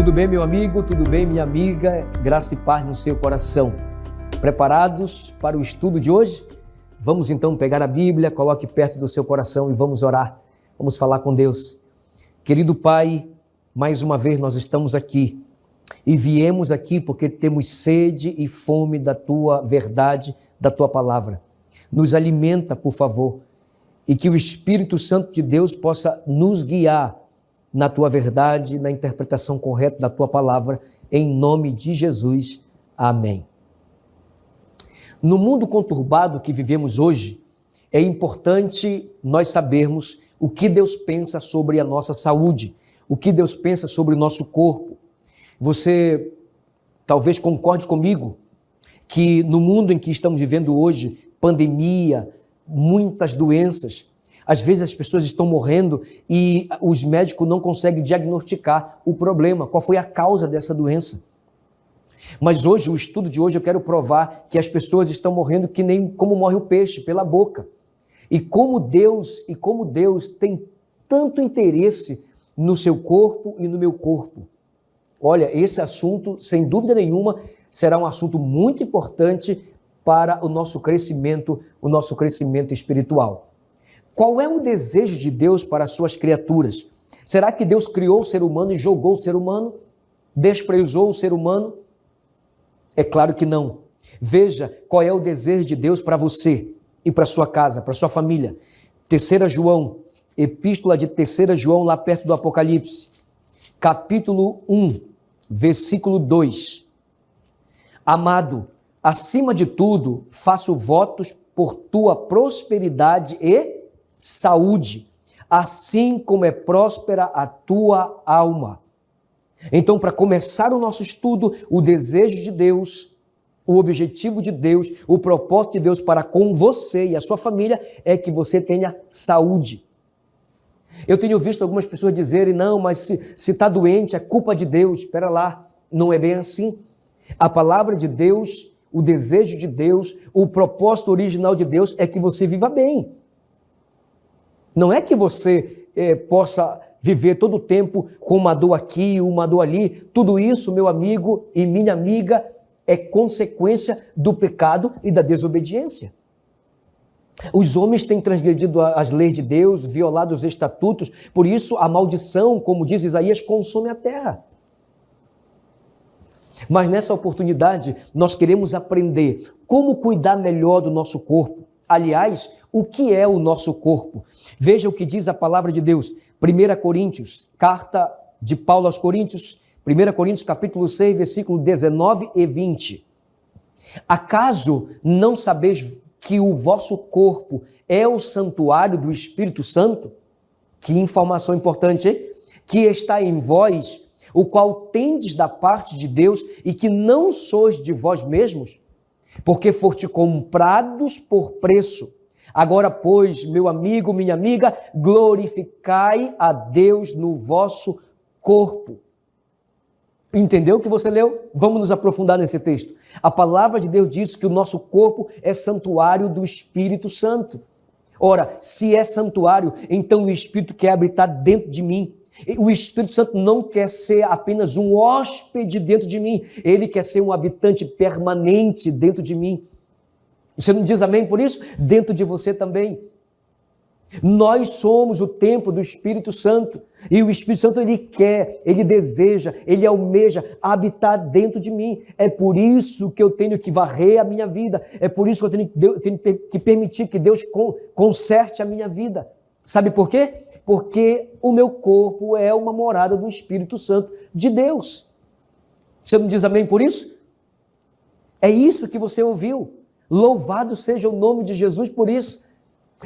Tudo bem, meu amigo? Tudo bem, minha amiga? Graça e paz no seu coração. Preparados para o estudo de hoje? Vamos então pegar a Bíblia, coloque perto do seu coração e vamos orar. Vamos falar com Deus. Querido Pai, mais uma vez nós estamos aqui e viemos aqui porque temos sede e fome da Tua verdade, da Tua palavra. Nos alimenta, por favor, e que o Espírito Santo de Deus possa nos guiar na Tua verdade, na interpretação correta da Tua palavra, em nome de Jesus. Amém. No mundo conturbado que vivemos hoje, é importante nós sabermos o que Deus pensa sobre a nossa saúde, o que Deus pensa sobre o nosso corpo. Você talvez concorde comigo que no mundo em que estamos vivendo hoje, pandemia, muitas doenças, às vezes as pessoas estão morrendo e os médicos não conseguem diagnosticar o problema, qual foi a causa dessa doença. Mas hoje, o estudo de hoje, eu quero provar que as pessoas estão morrendo que nem como morre o peixe, pela boca. E como Deus tem tanto interesse no seu corpo e no meu corpo. Olha, esse assunto, sem dúvida nenhuma, será um assunto muito importante para o nosso crescimento espiritual. Qual é o desejo de Deus para as suas criaturas? Será que Deus criou o ser humano e jogou o ser humano? Desprezou o ser humano? É claro que não. Veja qual é o desejo de Deus para você e para sua casa, para sua família. 3 João, epístola de 3 João, lá perto do Apocalipse, capítulo 1, versículo 2. Amado, acima de tudo, faço votos por tua prosperidade e saúde, assim como é próspera a tua alma. Então, para começar o nosso estudo, o desejo de Deus, o objetivo de Deus, o propósito de Deus para com você e a sua família é que você tenha saúde. Eu tenho visto algumas pessoas dizerem, não, mas se está doente é culpa de Deus. Espera lá, não é bem assim. A palavra de Deus, o desejo de Deus, o propósito original de Deus é que você viva bem. Não é que você possa viver todo o tempo com uma dor aqui, uma dor ali. Tudo isso, meu amigo e minha amiga, é consequência do pecado e da desobediência. Os homens têm transgredido as leis de Deus, violado os estatutos, por isso a maldição, como diz Isaías, consome a terra. Mas nessa oportunidade, nós queremos aprender como cuidar melhor do nosso corpo. Aliás, o que é o nosso corpo? Veja o que diz a palavra de Deus. 1 Coríntios, carta de Paulo aos Coríntios, 1 Coríntios capítulo 6, versículo 19 e 20. Acaso não sabeis que o vosso corpo é o santuário do Espírito Santo? Que informação importante, hein? Que está em vós, o qual tendes da parte de Deus e que não sois de vós mesmos, porque foste comprados por preço. Agora, pois, meu amigo, minha amiga, glorificai a Deus no vosso corpo. Entendeu o que você leu? Vamos nos aprofundar nesse texto. A palavra de Deus diz que o nosso corpo é santuário do Espírito Santo. Ora, se é santuário, então o Espírito quer habitar dentro de mim. O Espírito Santo não quer ser apenas um hóspede dentro de mim, ele quer ser um habitante permanente dentro de mim. Você não diz amém por isso? Dentro de você também. Nós somos o templo do Espírito Santo e o Espírito Santo ele quer, ele deseja, ele almeja habitar dentro de mim. É por isso que eu tenho que varrer a minha vida, é por isso que eu tenho que permitir que Deus conserte a minha vida. Sabe por quê? Porque o meu corpo é uma morada do Espírito Santo de Deus. Você não diz amém por isso? É isso que você ouviu. Louvado seja o nome de Jesus por isso.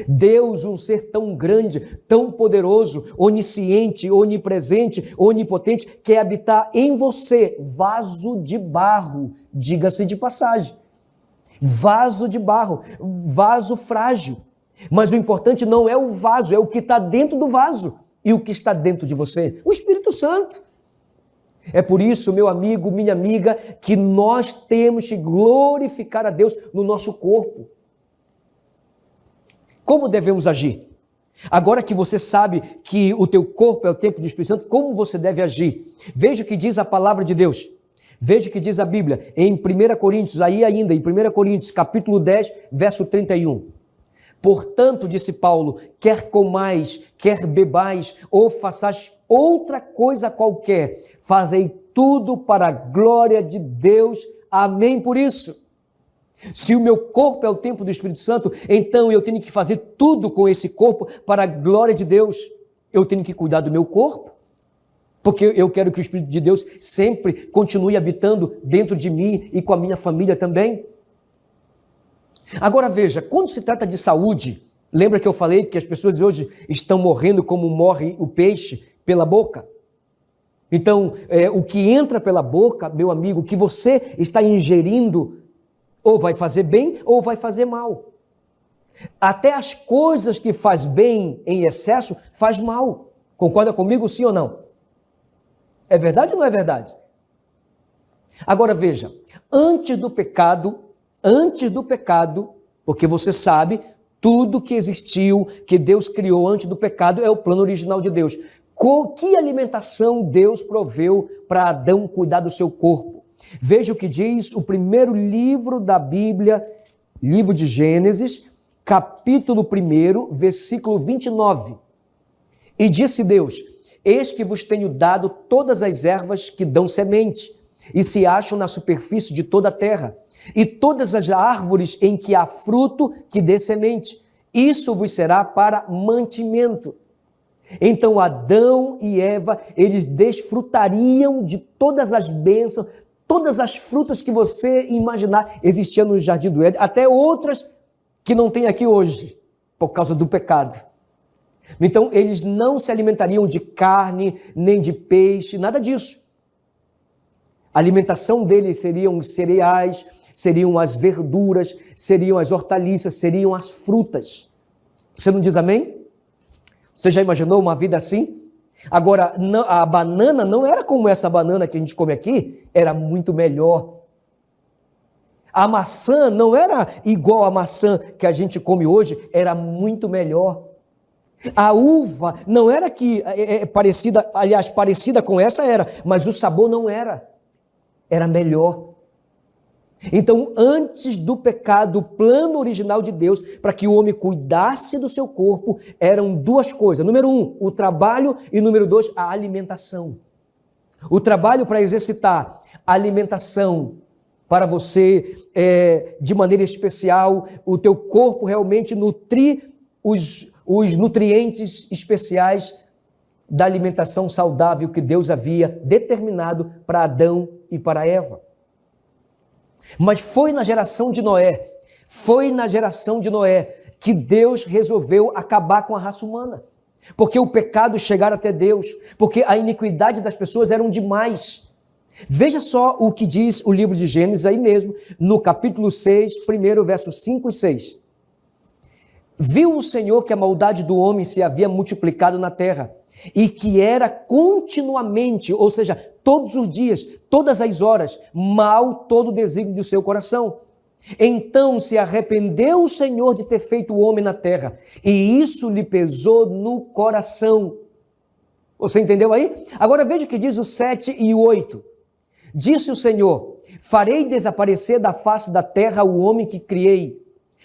Deus, um ser tão grande, tão poderoso, onisciente, onipresente, onipotente, quer habitar em você, vaso de barro, diga-se de passagem. Vaso de barro, vaso frágil. Mas o importante não é o vaso, é o que está dentro do vaso. E o que está dentro de você? O Espírito Santo. É por isso, meu amigo, minha amiga, que nós temos que glorificar a Deus no nosso corpo. Como devemos agir? Agora que você sabe que o teu corpo é o templo do Espírito Santo, como você deve agir? Veja o que diz a palavra de Deus. Veja o que diz a Bíblia em 1 Coríntios, em 1 Coríntios, capítulo 10, verso 31. Portanto, disse Paulo, quer comais, quer bebais, ou façais outra coisa qualquer, fazei tudo para a glória de Deus. Amém por isso. Se o meu corpo é o templo do Espírito Santo, então eu tenho que fazer tudo com esse corpo para a glória de Deus. Eu tenho que cuidar do meu corpo, porque eu quero que o Espírito de Deus sempre continue habitando dentro de mim e com a minha família também. Agora veja, quando se trata de saúde, lembra que eu falei que as pessoas de hoje estão morrendo como morre o peixe pela boca? Então, o que entra pela boca, meu amigo, o que você está ingerindo, ou vai fazer bem ou vai fazer mal. Até as coisas que faz bem em excesso faz mal. Concorda comigo, sim ou não? É verdade ou não é verdade? Agora veja, antes do pecado, porque você sabe, tudo que existiu, que Deus criou antes do pecado é o plano original de Deus. Que alimentação Deus proveu para Adão cuidar do seu corpo? Veja o que diz o primeiro livro da Bíblia, livro de Gênesis, capítulo 1, versículo 29. E disse Deus, eis que vos tenho dado todas as ervas que dão semente, e se acham na superfície de toda a terra, e todas as árvores em que há fruto que dê semente. Isso vos será para mantimento. Então Adão e Eva, eles desfrutariam de todas as bênçãos, todas as frutas que você imaginar existiam no Jardim do Éden, até outras que não tem aqui hoje, por causa do pecado. Então, eles não se alimentariam de carne, nem de peixe, nada disso. A alimentação deles seriam os cereais, seriam as verduras, seriam as hortaliças, seriam as frutas. Você não diz amém? Você já imaginou uma vida assim? Agora, a banana não era como essa banana que a gente come aqui, era muito melhor. A maçã não era igual à maçã que a gente come hoje, era muito melhor. A uva não era parecida, aliás, parecida com essa era, mas o sabor não era. Era melhor. Então, antes do pecado, o plano original de Deus para que o homem cuidasse do seu corpo eram duas coisas. Número 1, o trabalho, e número 2, a alimentação. O trabalho para exercitar, a alimentação para você, de maneira especial, o teu corpo realmente nutrir os nutrientes especiais da alimentação saudável que Deus havia determinado para Adão e para Eva. Mas foi na geração de Noé que Deus resolveu acabar com a raça humana. Porque o pecado chegara até Deus, porque a iniquidade das pessoas eram demais. Veja só o que diz o livro de Gênesis aí mesmo, no capítulo 6, primeiro versos 5 e 6. Viu o Senhor que a maldade do homem se havia multiplicado na terra, e que era continuamente, ou seja, todos os dias, todas as horas, mal todo o desígnio do seu coração. Então se arrependeu o Senhor de ter feito o homem na terra, e isso lhe pesou no coração. Você entendeu aí? Agora veja o que diz o 7 e o 8. Disse o Senhor, farei desaparecer da face da terra o homem que criei,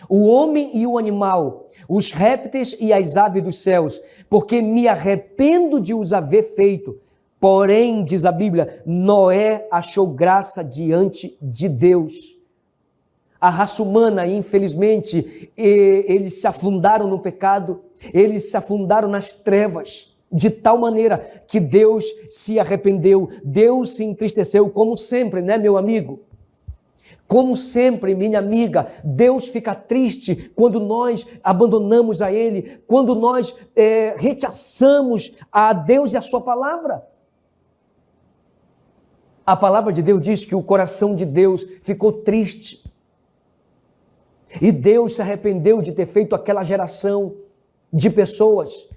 o homem e o animal, os répteis e as aves dos céus, porque me arrependo de os haver feito. Porém, diz a Bíblia, Noé achou graça diante de Deus. A raça humana, infelizmente, eles se afundaram no pecado, eles se afundaram nas trevas, de tal maneira que Deus se arrependeu, Deus se entristeceu, como sempre, né, meu amigo? Como sempre, minha amiga, Deus fica triste quando nós abandonamos a Ele, quando nós rechaçamos a Deus e a sua palavra. A palavra de Deus diz que o coração de Deus ficou triste. E Deus se arrependeu de ter feito aquela geração de pessoas.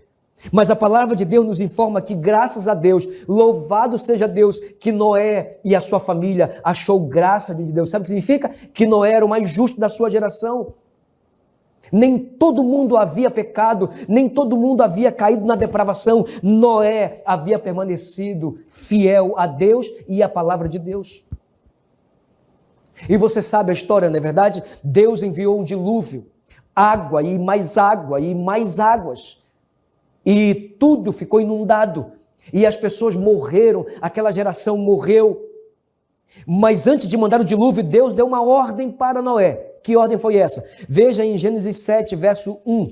Mas a palavra de Deus nos informa que, graças a Deus, louvado seja Deus, que Noé e a sua família achou graça de Deus. Sabe o que significa? Que Noé era o mais justo da sua geração. Nem todo mundo havia pecado, nem todo mundo havia caído na depravação. Noé havia permanecido fiel a Deus e à palavra de Deus. E você sabe a história, não é verdade? Deus enviou um dilúvio, água e mais águas. E tudo ficou inundado. E as pessoas morreram, aquela geração morreu. Mas antes de mandar o dilúvio, Deus deu uma ordem para Noé. Que ordem foi essa? Veja em Gênesis 7, verso 1.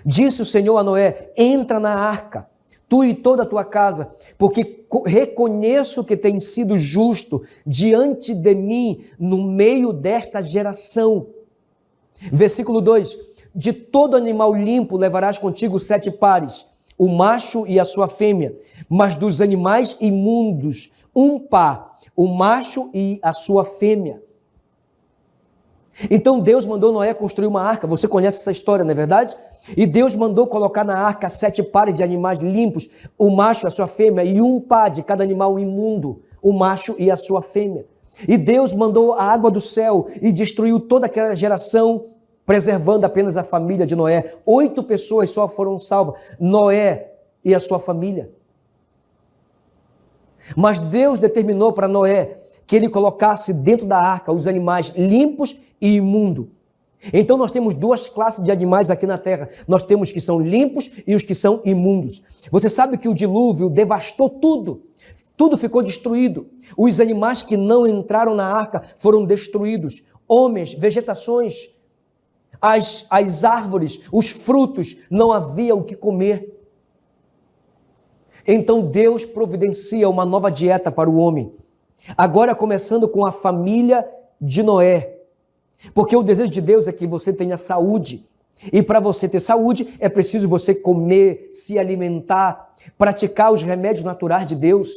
Disse o Senhor a Noé: entra na arca, tu e toda a tua casa, porque reconheço que tens sido justo diante de mim no meio desta geração. Versículo 2. De todo animal limpo levarás contigo 7 pares, o macho e a sua fêmea, mas dos animais imundos, um par, o macho e a sua fêmea. Então Deus mandou Noé construir uma arca. Você conhece essa história, não é verdade? E Deus mandou colocar na arca 7 pares de animais limpos, o macho e a sua fêmea, e um par de cada animal imundo, o macho e a sua fêmea. E Deus mandou a água do céu e destruiu toda aquela geração, preservando apenas a família de Noé. 8 pessoas só foram salvas, Noé e a sua família. Mas Deus determinou para Noé que ele colocasse dentro da arca os animais limpos e imundos. Então nós temos 2 classes de animais aqui na terra. Nós temos os que são limpos e os que são imundos. Você sabe que o dilúvio devastou tudo. Tudo ficou destruído. Os animais que não entraram na arca foram destruídos. Homens, vegetações, as árvores, os frutos, não havia o que comer. Então Deus providencia uma nova dieta para o homem. Agora começando com a família de Noé. Porque o desejo de Deus é que você tenha saúde. E para você ter saúde, é preciso você comer, se alimentar, praticar os remédios naturais de Deus.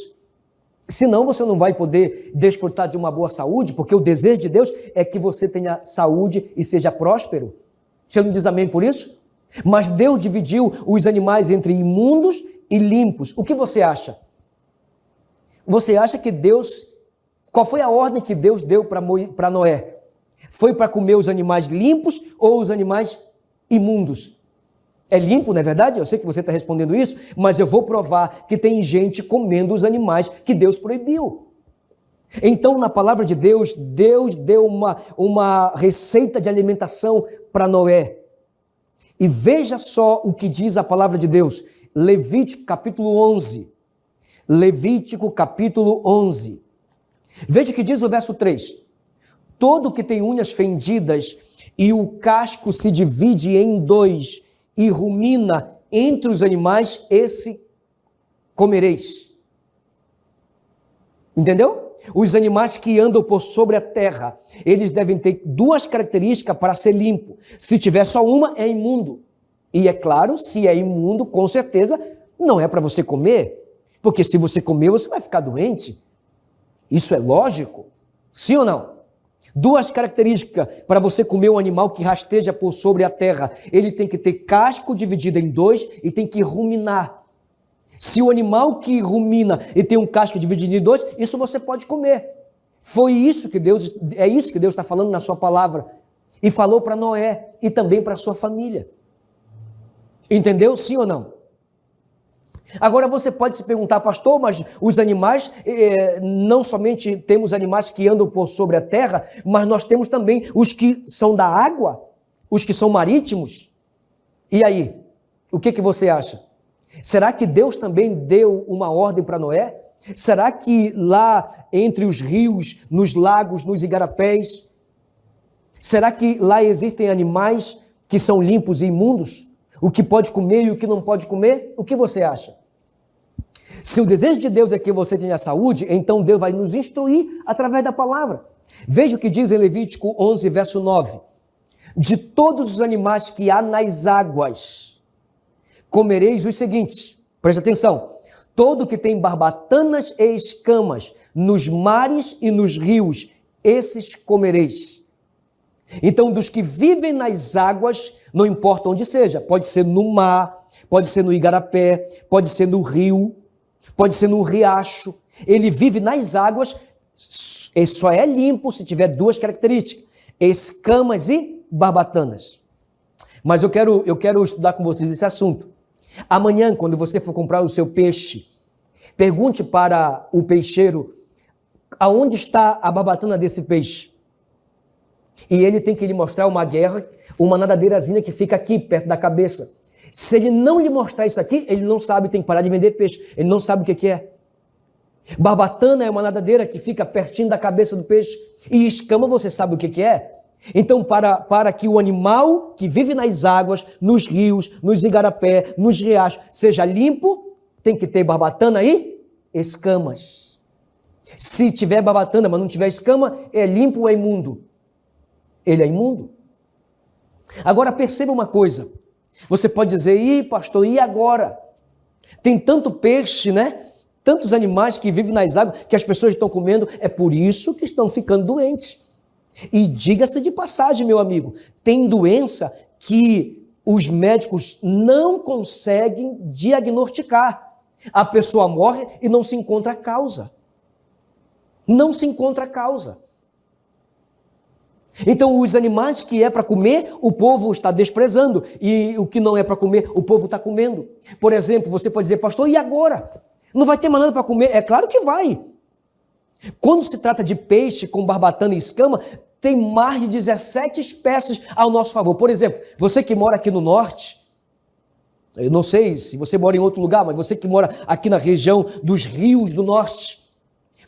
Senão você não vai poder desfrutar de uma boa saúde, porque o desejo de Deus é que você tenha saúde e seja próspero. Você não diz amém por isso? Mas Deus dividiu os animais entre imundos e limpos. O que você acha? Você acha que Deus... Qual foi a ordem que Deus deu para Noé? Foi para comer os animais limpos ou os animais imundos? É limpo, não é verdade? Eu sei que você está respondendo isso, mas eu vou provar que tem gente comendo os animais que Deus proibiu. Então, na palavra de Deus, Deus deu uma receita de alimentação para Noé. E veja só o que diz a palavra de Deus. Levítico capítulo 11. Levítico capítulo 11. Veja o que diz o verso 3. Todo que tem unhas fendidas e o casco se divide em 2 e rumina entre os animais, esse comereis. Entendeu? Os animais que andam por sobre a terra, eles devem ter 2 características para ser limpo. Se tiver só uma, é imundo. E é claro, se é imundo, com certeza, não é para você comer. Porque se você comer, você vai ficar doente. Isso é lógico? Sim ou não? 2 características para você comer um animal que rasteja por sobre a terra. Ele tem que ter casco dividido em 2 e tem que ruminar. Se o animal que rumina e tem um casco dividido em 2, isso você pode comer. É isso que Deus está falando na sua palavra. E falou para Noé e também para a sua família. Entendeu? Sim ou não? Agora você pode se perguntar, pastor, mas os animais, não somente temos animais que andam por sobre a terra, mas nós temos também os que são da água, os que são marítimos. E aí, o que você acha? Será que Deus também deu uma ordem para Noé? Será que lá entre os rios, nos lagos, nos igarapés, será que lá existem animais que são limpos e imundos? O que pode comer e o que não pode comer? O que você acha? Se o desejo de Deus é que você tenha saúde, então Deus vai nos instruir através da palavra. Veja o que diz em Levítico 11, verso 9. De todos os animais que há nas águas, comereis os seguintes. Preste atenção. Todo que tem barbatanas e escamas nos mares e nos rios, esses comereis. Então, dos que vivem nas águas, não importa onde seja, pode ser no mar, pode ser no igarapé, pode ser no rio, pode ser no riacho. Ele vive nas águas, ele só é limpo se tiver 2 características: escamas e barbatanas. Mas eu quero estudar com vocês esse assunto. Amanhã, quando você for comprar o seu peixe, pergunte para o peixeiro aonde está a barbatana desse peixe. E ele tem que lhe mostrar uma guerra, uma nadadeirazinha que fica aqui, perto da cabeça. Se ele não lhe mostrar isso aqui, ele não sabe, tem que parar de vender peixe. Ele não sabe o que é. Barbatana é uma nadadeira que fica pertinho da cabeça do peixe. E escama, você sabe o que é? Então, para que o animal que vive nas águas, nos rios, nos igarapé, nos riachos, seja limpo, tem que ter barbatana e escamas. Se tiver barbatana, mas não tiver escama, é limpo ou é imundo? Ele é imundo. Agora, perceba uma coisa. Você pode dizer, pastor, e agora? Tem tanto peixe, né? Tantos animais que vivem nas águas, que as pessoas estão comendo, é por isso que estão ficando doentes. E diga-se de passagem, meu amigo, tem doença que os médicos não conseguem diagnosticar. A pessoa morre e não se encontra a causa. Não se encontra a causa. Então, os animais que é para comer, o povo está desprezando. E o que não é para comer, o povo está comendo. Por exemplo, você pode dizer, pastor, e agora? Não vai ter mais nada para comer? É claro que vai. Quando se trata de peixe com barbatana e escama, tem mais de 17 espécies ao nosso favor. Por exemplo, você que mora aqui no norte, eu não sei se você mora em outro lugar, mas você que mora aqui na região dos rios do norte,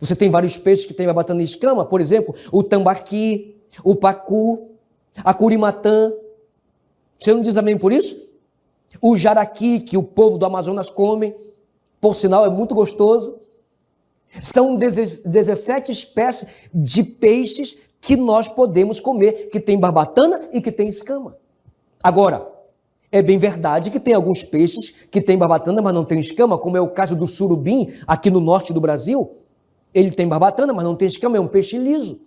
você tem vários peixes que tem barbatana e escama, por exemplo, o tambaqui, o pacu, a curimatã. Você não diz amém por isso? O jaraqui, que o povo do Amazonas come, por sinal é muito gostoso. São 17 espécies de peixes que nós podemos comer, que tem barbatana e que tem escama. Agora, é bem verdade que tem alguns peixes que tem barbatana, mas não tem escama, como é o caso do surubim, aqui no norte do Brasil. Ele tem barbatana, mas não tem escama, é um peixe liso.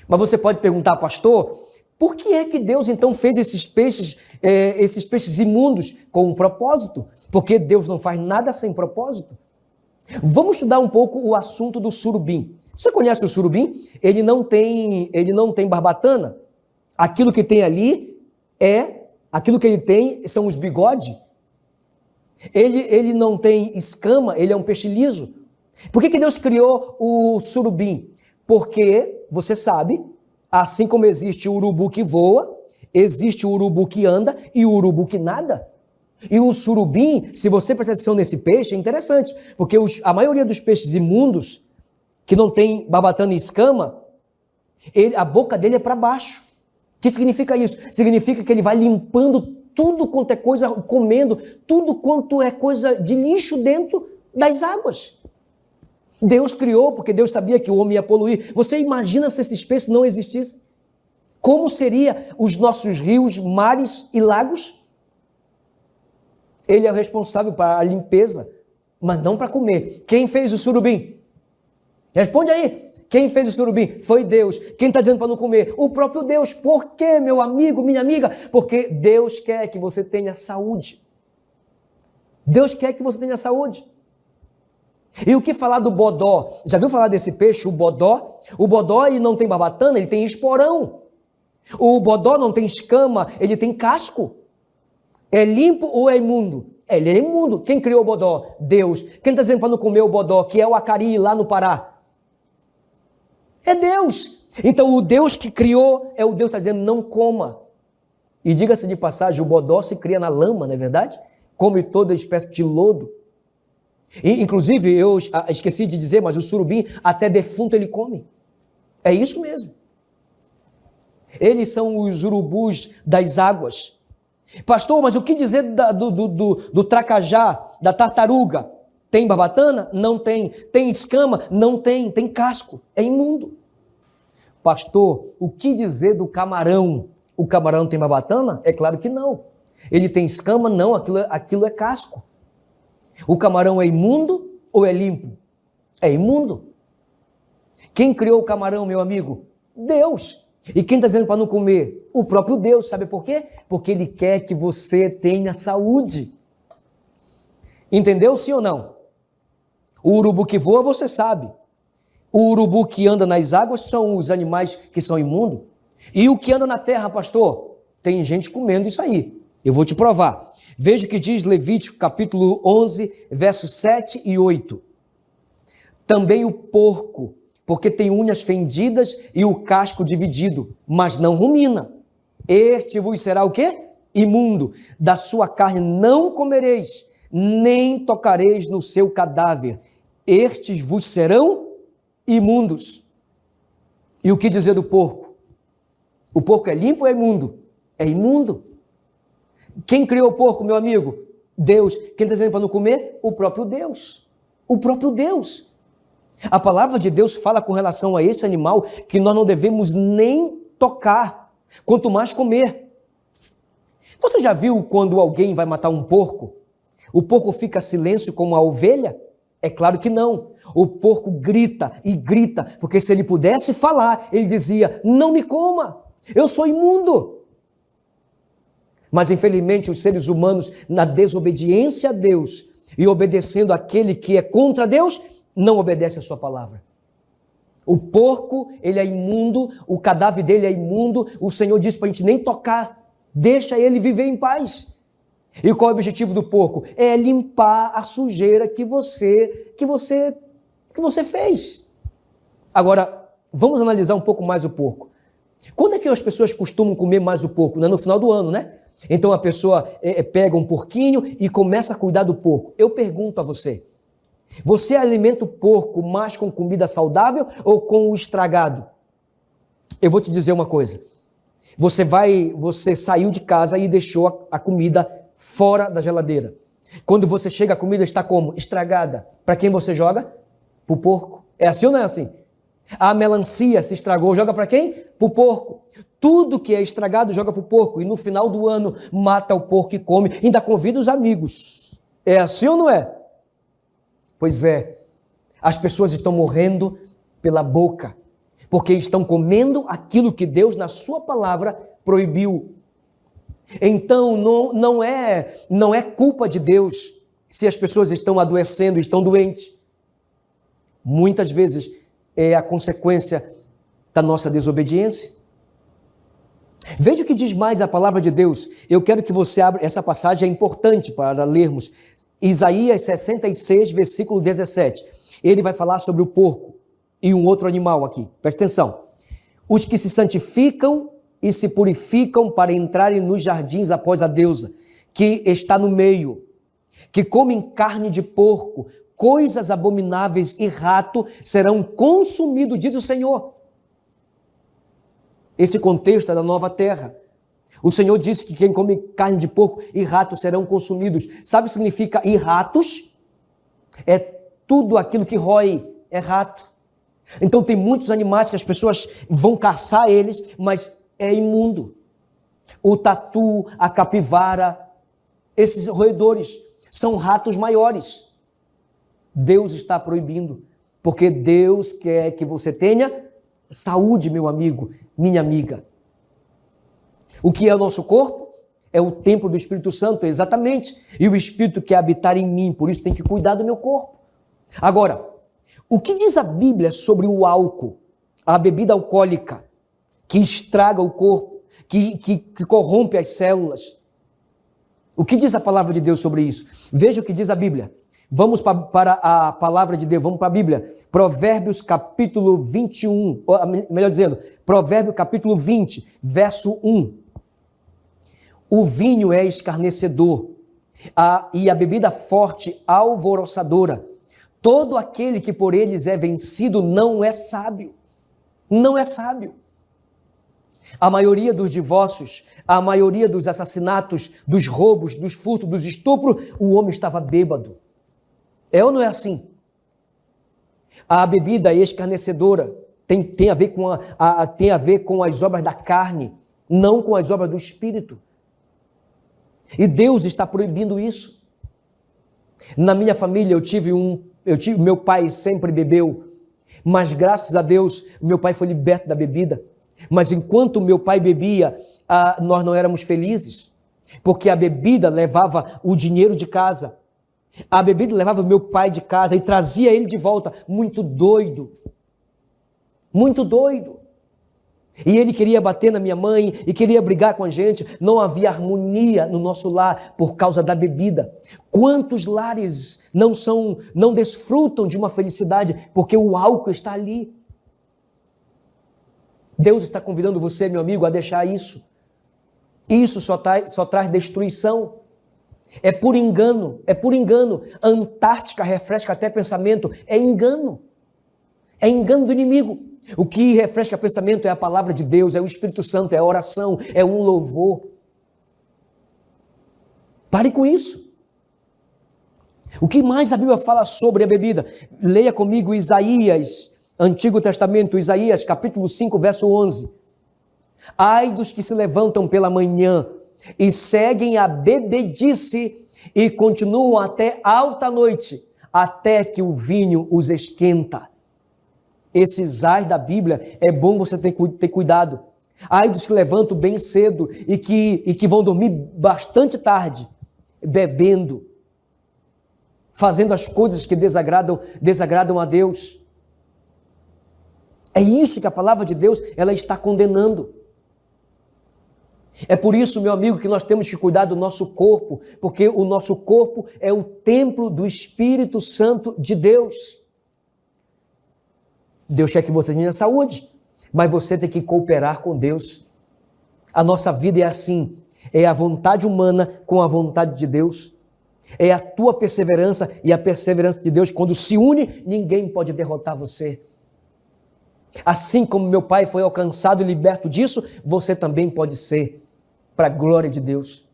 Mas você pode perguntar, pastor, por que é que Deus então fez esses peixes imundos com um propósito? Porque Deus não faz nada sem propósito. Vamos estudar um pouco o assunto do surubim. Você conhece o surubim? Ele não tem barbatana. Aquilo que tem ali aquilo que ele tem são os bigodes. Ele não tem escama, ele é um peixe liso. Por que Deus criou o surubim? Porque, você sabe, assim como existe o urubu que voa, existe o urubu que anda e o urubu que nada. E o surubim, se você prestar atenção nesse peixe, é interessante, porque a maioria dos peixes imundos, que não tem barbatana e escama, a boca dele é para baixo. O que significa isso? Significa que ele vai limpando tudo quanto é coisa, comendo tudo quanto é coisa de lixo dentro das águas. Deus criou, porque Deus sabia que o homem ia poluir. Você imagina se esses peixes não existissem? Como seriam os nossos rios, mares e lagos? Ele é o responsável para a limpeza, mas não para comer. Quem fez o surubim? Responde aí. Quem fez o surubim? Foi Deus. Quem está dizendo para não comer? O próprio Deus. Por quê, meu amigo, minha amiga? Porque Deus quer que você tenha saúde. Deus quer que você tenha saúde. E o que falar do bodó? Já viu falar desse peixe, o bodó? O bodó, ele não tem barbatana, ele tem esporão. O bodó não tem escama, ele tem casco. É limpo ou é imundo? Ele é imundo. Quem criou o bodó? Deus. Quem está dizendo para não comer o bodó, que é o acari lá no Pará? É Deus. Então o Deus que criou é o Deus que está dizendo não coma. E diga-se de passagem, o bodó se cria na lama, não é verdade? Come toda espécie de lodo. E, inclusive, eu esqueci de dizer, mas o surubim até defunto ele come. É isso mesmo. Eles são os urubus das águas. Pastor, mas o que dizer do tracajá, da tartaruga? Tem barbatana? Não tem. Tem escama? Não tem. Tem casco. É imundo. Pastor, o que dizer do camarão? O camarão tem barbatana? É claro que não. Ele tem escama? Não, aquilo é casco. O camarão é imundo ou é limpo? É imundo. Quem criou o camarão, meu amigo? Deus. E quem está dizendo para não comer? O próprio Deus. Sabe por quê? Porque Ele quer que você tenha saúde. Entendeu, sim ou não? O urubu que voa, você sabe. O urubu que anda nas águas são os animais que são imundos. E o que anda na terra, pastor? Tem gente comendo isso aí. Eu vou te provar. Veja o que diz Levítico capítulo 11, versos 7 e 8. Também o porco, porque tem unhas fendidas e o casco dividido, mas não rumina. Este vos será o quê? Imundo. Da sua carne não comereis, nem tocareis no seu cadáver. Estes vos serão imundos. E o que dizer do porco? O porco é limpo ou é imundo? É imundo. Quem criou o porco, meu amigo? Deus. Quem está dizendo para não comer? O próprio Deus. O próprio Deus. A palavra de Deus fala com relação a esse animal que nós não devemos nem tocar, quanto mais comer. Você já viu quando alguém vai matar um porco? O porco fica silêncio como a ovelha? É claro que não. O porco grita e grita, porque se ele pudesse falar, ele dizia, não me coma, eu sou imundo. Mas infelizmente os seres humanos, na desobediência a Deus e obedecendo aquele que é contra Deus, não obedece a sua palavra. O porco, ele é imundo, o cadáver dele é imundo, o Senhor disse para a gente nem tocar, deixa ele viver em paz. E qual é o objetivo do porco? É limpar a sujeira que você fez. Agora, vamos analisar um pouco mais o porco. Quando é que as pessoas costumam comer mais o porco? No final do ano, né? Então a pessoa pega um porquinho e começa a cuidar do porco. Eu pergunto a você, você alimenta o porco mais com comida saudável ou com o estragado? Eu vou te dizer uma coisa. Você saiu de casa e deixou a comida fora da geladeira. Quando você chega, a comida está como? Estragada. Para quem você joga? Para o porco. É assim ou não é assim? A melancia se estragou, joga para quem? Para o porco. Tudo que é estragado joga para o porco. E no final do ano mata o porco e come. Ainda convida os amigos. É assim ou não é? Pois é. As pessoas estão morrendo pela boca. Porque estão comendo aquilo que Deus na sua palavra proibiu. Então não é culpa de Deus se as pessoas estão adoecendo, estão doentes. Muitas vezes é a consequência da nossa desobediência. Veja o que diz mais a palavra de Deus. Eu quero que você abra, essa passagem é importante para lermos. Isaías 66, versículo 17. Ele vai falar sobre o porco e um outro animal aqui. Preste atenção. Os que se santificam e se purificam para entrarem nos jardins após a deusa, que está no meio, que comem carne de porco, coisas abomináveis e rato serão consumidos, diz o Senhor. Esse contexto é da nova terra. O Senhor disse que quem come carne de porco e ratos serão consumidos. Sabe o que significa e ratos? É tudo aquilo que rói, é rato. Então tem muitos animais que as pessoas vão caçar eles, mas é imundo. O tatu, a capivara, esses roedores são ratos maiores. Deus está proibindo, porque Deus quer que você tenha saúde, meu amigo, minha amiga. O que é o nosso corpo? É o templo do Espírito Santo, exatamente. E o Espírito quer habitar em mim, por isso tem que cuidar do meu corpo. Agora, o que diz a Bíblia sobre o álcool, a bebida alcoólica, que estraga o corpo, que corrompe as células? O que diz a palavra de Deus sobre isso? Veja o que diz a Bíblia. Vamos para a palavra de Deus, vamos para a Bíblia. Provérbios capítulo 21, melhor dizendo, Provérbio capítulo 20, verso 1. O vinho é escarnecedor, e a bebida forte alvoroçadora. Todo aquele que por eles é vencido não é sábio. Não é sábio. A maioria dos divórcios, a maioria dos assassinatos, dos roubos, dos furtos, dos estupros, o homem estava bêbado. É ou não é assim? A bebida escarnecedora tem a ver com as obras da carne, não com as obras do Espírito. E Deus está proibindo isso. Na minha família meu pai sempre bebeu, mas graças a Deus meu pai foi liberto da bebida. Mas enquanto meu pai bebia, nós não éramos felizes, porque a bebida levava o dinheiro de casa. A bebida levava meu pai de casa e trazia ele de volta, muito doido. Muito doido. E ele queria bater na minha mãe e queria brigar com a gente. Não havia harmonia no nosso lar por causa da bebida. Quantos lares não desfrutam de uma felicidade porque o álcool está ali? Deus está convidando você, meu amigo, a deixar isso. Isso só traz destruição. É por engano, é por engano. A Antártica refresca até pensamento. É engano. É engano do inimigo. O que refresca pensamento é a palavra de Deus, é o Espírito Santo, é a oração, é um louvor. Pare com isso. O que mais a Bíblia fala sobre a bebida? Leia comigo Isaías, Antigo Testamento, Isaías capítulo 5, verso 11. Ai dos que se levantam pela manhã e seguem a bebedice e continuam até alta noite, até que o vinho os esquenta. Esses ais da Bíblia, é bom você ter cuidado. Ai dos que levantam bem cedo e que vão dormir bastante tarde, bebendo, fazendo as coisas que desagradam a Deus. É isso que a palavra de Deus ela está condenando. É por isso, meu amigo, que nós temos que cuidar do nosso corpo, porque o nosso corpo é o templo do Espírito Santo de Deus. Deus quer que você tenha saúde, mas você tem que cooperar com Deus. A nossa vida é assim, é a vontade humana com a vontade de Deus. É a tua perseverança e a perseverança de Deus. Quando se une, ninguém pode derrotar você. Assim como meu pai foi alcançado e liberto disso, você também pode ser, para a glória de Deus.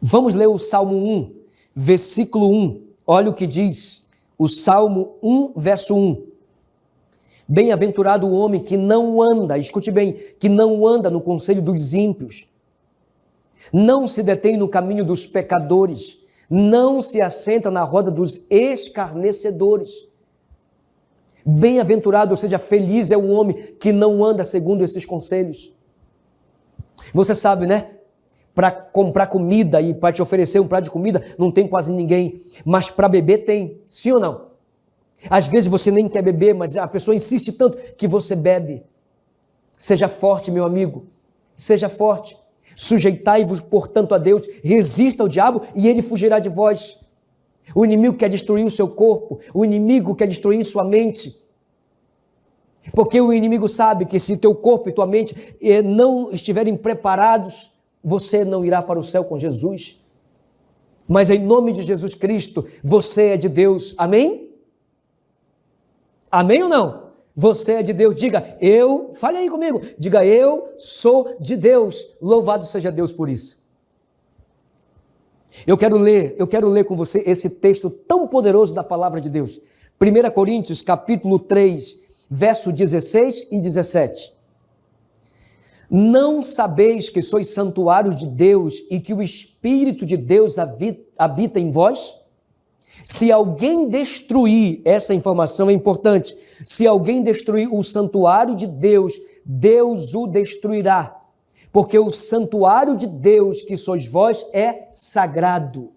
Vamos ler o Salmo 1, versículo 1. Olha o que diz o Salmo 1, verso 1. Bem-aventurado o homem que não anda, escute bem, que não anda no conselho dos ímpios, não se detém no caminho dos pecadores, não se assenta na roda dos escarnecedores. Bem-aventurado, ou seja, feliz é o homem que não anda segundo esses conselhos. Você sabe, né? Para comprar comida e para te oferecer um prato de comida, não tem quase ninguém, mas para beber tem, sim ou não? Às vezes você nem quer beber, mas a pessoa insiste tanto que você bebe. Seja forte, meu amigo, seja forte. Sujeitai-vos, portanto, a Deus, resista ao diabo e ele fugirá de vós. O inimigo quer destruir o seu corpo, o inimigo quer destruir sua mente. Porque o inimigo sabe que se teu corpo e tua mente não estiverem preparados, você não irá para o céu com Jesus. Mas em nome de Jesus Cristo, você é de Deus, amém? Amém ou não? Você é de Deus, diga eu, fale aí comigo, diga eu sou de Deus, louvado seja Deus por isso. Eu quero ler com você esse texto tão poderoso da palavra de Deus. 1 Coríntios capítulo 3, verso 16 e 17. Não sabeis que sois santuários de Deus e que o Espírito de Deus habita em vós? Se alguém destruir, essa informação é importante, se alguém destruir o santuário de Deus, Deus o destruirá, porque o santuário de Deus que sois vós é sagrado.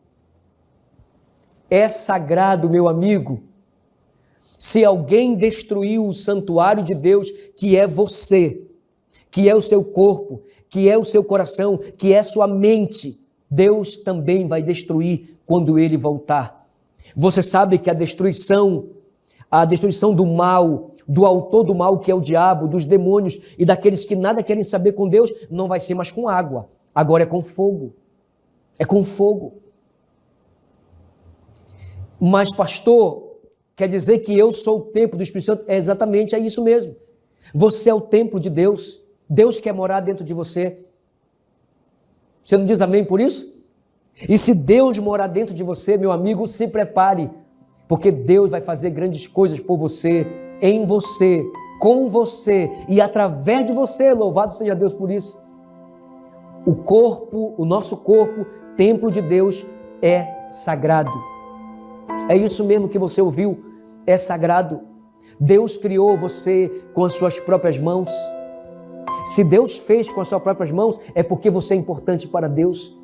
É sagrado, meu amigo. Se alguém destruir o santuário de Deus, que é você, que é o seu corpo, que é o seu coração, que é sua mente, Deus também vai destruir quando ele voltar. Você sabe que a destruição do mal, do autor do mal, que é o diabo, dos demônios e daqueles que nada querem saber com Deus, não vai ser mais com água, agora é com fogo. É com fogo. Mas, pastor, quer dizer que eu sou o templo do Espírito Santo? É isso mesmo. Você é o templo de Deus. Deus quer morar dentro de você. Você não diz amém por isso? E se Deus morar dentro de você, meu amigo, se prepare, porque Deus vai fazer grandes coisas por você, em você, com você e através de você. Louvado seja Deus por isso. O nosso corpo, templo de Deus, é sagrado. É isso mesmo que você ouviu, é sagrado. Deus criou você com as suas próprias mãos. Se Deus fez com as suas próprias mãos, é porque você é importante para Deus.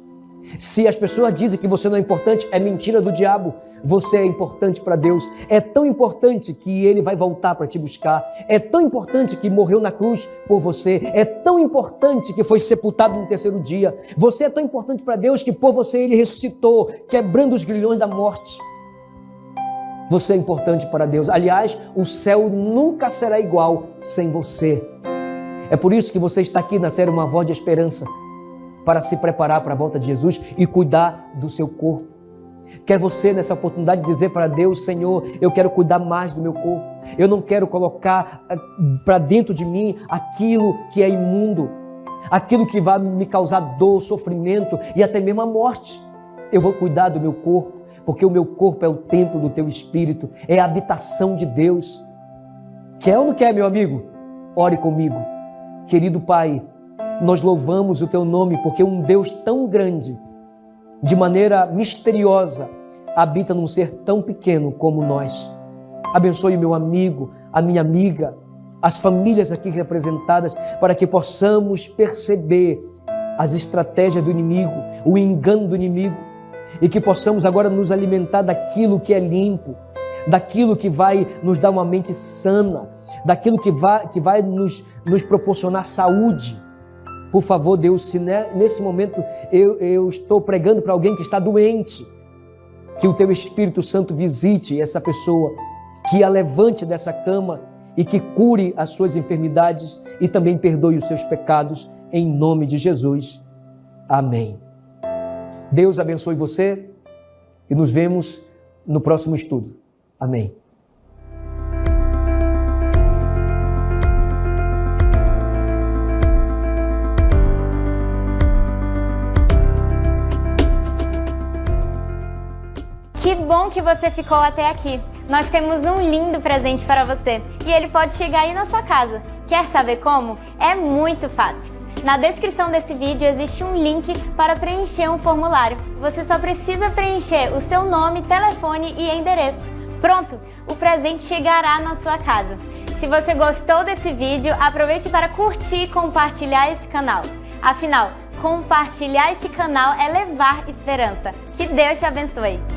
Se as pessoas dizem que você não é importante, é mentira do diabo. Você é importante para Deus. É tão importante que Ele vai voltar para te buscar. É tão importante que morreu na cruz por você. É tão importante que foi sepultado no terceiro dia. Você é tão importante para Deus que por você Ele ressuscitou, quebrando os grilhões da morte. Você é importante para Deus. Aliás, o céu nunca será igual sem você. É por isso que você está aqui na série Uma Voz de Esperança, para se preparar para a volta de Jesus e cuidar do seu corpo. Quer você nessa oportunidade dizer para Deus: Senhor, eu quero cuidar mais do meu corpo. Eu não quero colocar para dentro de mim aquilo que é imundo, aquilo que vai me causar dor, sofrimento e até mesmo a morte. Eu vou cuidar do meu corpo, porque o meu corpo é o templo do teu Espírito, é a habitação de Deus. Quer ou não quer, meu amigo? Ore comigo. Querido Pai, nós louvamos o teu nome porque um Deus tão grande, de maneira misteriosa, habita num ser tão pequeno como nós. Abençoe o meu amigo, a minha amiga, as famílias aqui representadas, para que possamos perceber as estratégias do inimigo, o engano do inimigo, e que possamos agora nos alimentar daquilo que é limpo, daquilo que vai nos dar uma mente sana, daquilo que vai nos proporcionar saúde. Por favor, Deus, se nesse momento eu estou pregando para alguém que está doente, que o teu Espírito Santo visite essa pessoa, que a levante dessa cama e que cure as suas enfermidades e também perdoe os seus pecados, em nome de Jesus. Amém. Deus abençoe você e nos vemos no próximo estudo. Amém. Que bom que você ficou até aqui. Nós temos um lindo presente para você e ele pode chegar aí na sua casa. Quer saber como? É muito fácil. Na descrição desse vídeo existe um link para preencher um formulário. Você só precisa preencher o seu nome, telefone e endereço. Pronto, o presente chegará na sua casa. Se você gostou desse vídeo, aproveite para curtir e compartilhar esse canal. Afinal, compartilhar este canal é levar esperança. Que Deus te abençoe!